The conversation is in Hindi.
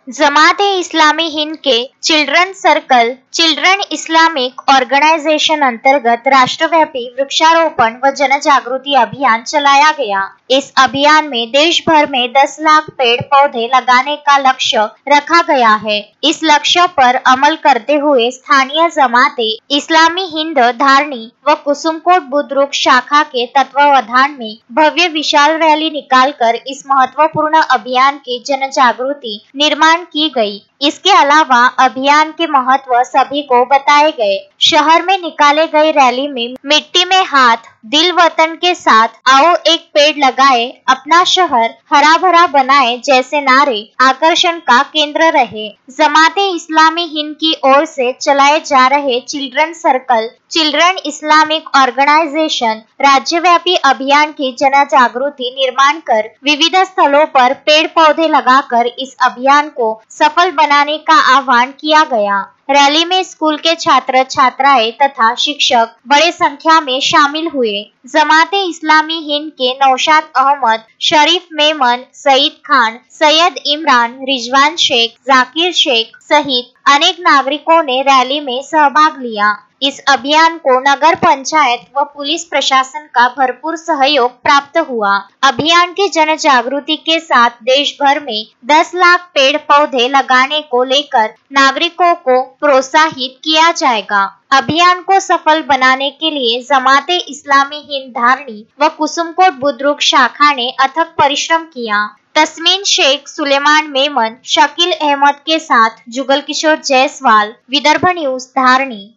जमात ए इस्लामी हिंद के children circle children Islamic organisation अंतर्गत राष्ट्रव्यापी वृक्षारोपण व जन जागृति अभियान चलाया गया। इस अभियान में देश भर में 10 लाख पेड़ पौधे लगाने का लक्ष्य रखा गया है। इस लक्ष्य पर अमल करते हुए स्थानीय जमात ए इस्लामी हिंद धारणी व कुसुमकोट बुद्रुक शाखा के तत्वावधान में भव्य विशाल रैली निकालकर इस महत्वपूर्ण अभियान की जन जागृति निर्माण की गई। इसके अलावा अभियान के महत्व सभी को बताए गए। शहर में निकाले गए रैली में मिट्टी में हाथ, दिल वतन के साथ, आओ एक पेड़ लगाए, अपना शहर हरा भरा बनाए जैसे नारे आकर्षण का केंद्र रहे। जमात ए इस्लामी हिंद की ओर से चलाए जा रहे children circle children Islamic organisation राज्यव्यापी अभियान की जन जागृति निर्माण कर विविध स्थलों पर पेड़ पौधे लगाकर इस अभियान को सफल बनाने का आह्वान किया गया। रैली में स्कूल के छात्र छात्राएं तथा शिक्षक बड़े संख्या में शामिल हुए। जमात ए इस्लामी हिंद के नौशाद अहमद, शरीफ मेमन, सईद खान, सैयद इमरान, रिजवान शेख, जाकिर शेख सहित अनेक नागरिकों ने रैली में सहभाग लिया। इस अभियान को नगर पंचायत व पुलिस प्रशासन का भरपूर सहयोग प्राप्त हुआ। अभियान की जन जागृति के साथ देश भर में 10 लाख पेड़ पौधे लगाने को लेकर नागरिकों को प्रोत्साहित किया जाएगा। अभियान को सफल बनाने के लिए जमात ए इस्लामी हिंद धारणी व कुसुमकोट बुद्रुक शाखा ने अथक परिश्रम किया। तस्मीन शेख, सुलेमान मेमन, शकील अहमद के साथ जुगल किशोर जायसवाल, विदर्भ न्यूज धारणी।